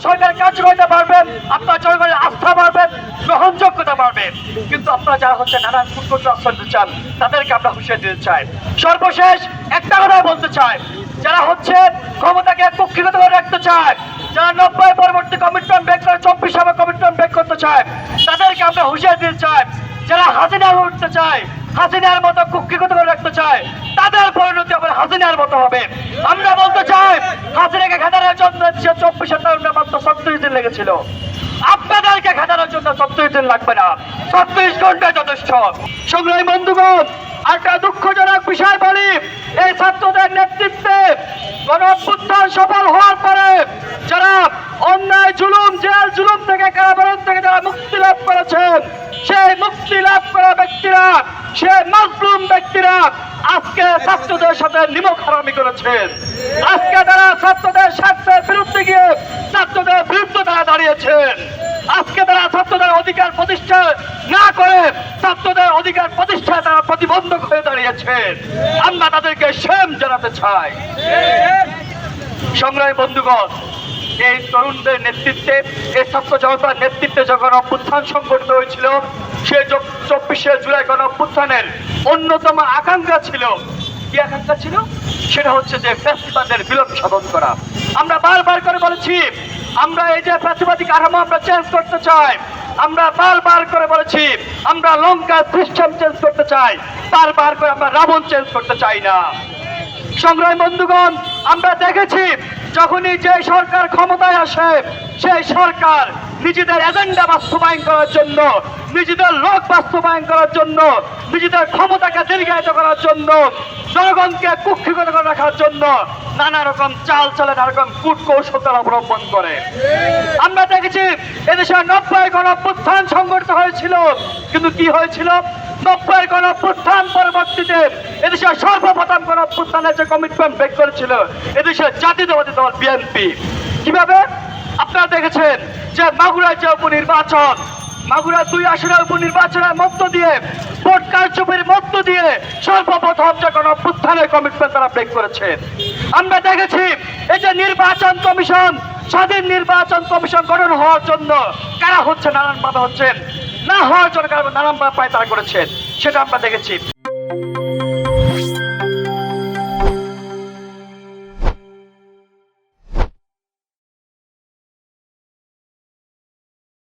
সরকারের কার্যকারিতা বাড়বে, আপনার জনগণের আস্থা বাড়বে, গ্রহণযোগ্যতা বাড়বে। কিন্তু আপনারা যারা হচ্ছে নানান কুটকৌশল আশ্রয় দিতে চান, তাদেরকে আমরা হুঁশিয়ারি দিতে চাই। সর্বশেষ একটা কথাই বলতে চাই, যারা হচ্ছে ক্ষমতাকে কক্ষিগত করে রাখতে চায়, যারা 90 পরবর্তী কমিটমেন্ট ব্রেক করে 24 সালে কমিটমেন্ট ব্রেক করতে চায়, তাদেরকে আমরা হুঁশিয়ারি দিতে চাই। যারা হাসিনা উঠতে চায়, হাসিনার মতো কুক্ষিগত করে রাখতে চায়, তাদের পরিণতি আবার হাসিনার মতো হবে। আমরা বলতে চাই, হাসিনাকে ঘাটানোর জন্য 24 তারিখে মাত্র 37 দিন লেগেছিল, আপনাদেরকে ঘাটানোর জন্য 37 দিন লাগবে না, 36 ঘন্টা যথেষ্ট। সংগ্রামী বন্ধুগণ, একটা দুঃখজনক বিষয় বলি, এই ছাত্রদের নেতৃত্বে গণ অভ্যুত্থান সফল হওয়ার পরে যারা অন্যায় জুলুম, জেল জুলুম থেকে, কারাবরণ থেকে যারা মুক্তি লাভ করেছেন, সেই মুক্তি লাভ করা ব্যক্তিরা, সেই মাজলুম ব্যক্তিরা আজকে ছাত্রদের সাথে নিমক হারামি করেছেন। আজকে তারা ছাত্রদের স্বার্থের বিরুদ্ধে গিয়ে ছাত্রদের বিরুদ্ধে তারা দাঁড়িয়েছেন। আজকে তারা ছাত্রদের অধিকার প্রতিষ্ঠা না করে ছাত্রদের অধিকার প্রতিষ্ঠায় তারা প্রতিবন্ধক হয়ে দাঁড়িয়েছেন। আমরা তাদেরকে সেম জানাতে চাই। সংগ্রামী বন্ধুগণ, এই তরুণদের নেতৃত্বে, এই ছাত্র জনতার নেতৃত্বে যখন অভ্যুত্থান সংগঠিত হয়েছিল, সেই 24শে জুলাই গণ অভ্যুত্থানের অন্যতম আকাঙ্ক্ষা ছিল, কি আকাঙ্ক্ষা ছিল? সেটা হচ্ছে যে ফ্যাসিবাদের বিলোপ সাধন করা। আমরা বারবার করে বলেছি, আমরা এই যে ফ্যাসিবাদী কাঠামো আমরা চেঞ্জ করতে চাই। আমরা বারবার করে বলেছি, আমরা লঙ্কা সিস্টেম চেঞ্জ করতে চাই, বারবার করে আমরা রাবণ চেঞ্জ করতে চাই না। সংগ্রামী বন্ধুগণ, আমরা দেখেছি যখনই যে সরকার ক্ষমতায় আসে, সেই সরকার নিজেদের এজেন্ডা বাস্তবায়ন করার জন্য, নিজেদের লোক বাস্তবায়ন করার জন্য, নিজেদের ক্ষমতাকে দীর্ঘায়িত করার জন্য, জনগণকে কুক্ষিগত করে রাখার জন্য নানা রকম চাল চলে, নানা রকম কূটকৌশল তারা অবলম্বন করে। আমরা দেখেছি এদেশে 90 গণ অভ্যুত্থান সংগঠিত হয়েছিল, কিন্তু কি হয়েছিল? 90 গণ অভ্যুত্থান পরবর্তীতে এদেশের সর্বপ্রথম গণ অভ্যুত্থানের যে কমিটমেন্ট ব্রেক করেছিল এদেশের জাতীয়তাবাদী দল বিএনপি। কিভাবে? আপনারা দেখেছেন যে মাগুরায় যে উপনির্বাচন, মাগুরা 2 আসনের উপনির্বাচনের মধ্য দিয়ে, ভোট কারচুপির মধ্য দিয়ে সর্বপ্রথম যে গণ অভ্যুত্থানের কমিটমেন্ট তারা ব্রেক করেছে। আমরা দেখেছি এই যে নির্বাচন কমিশন, স্বাধীন নির্বাচন কমিশন গঠন হওয়ার জন্য কারা হচ্ছে নানানভাবে হচ্ছেন, না হওয়ার জন্য কারা নানানভাবে পায় তারা করেছেন, সেটা আমরা দেখেছি।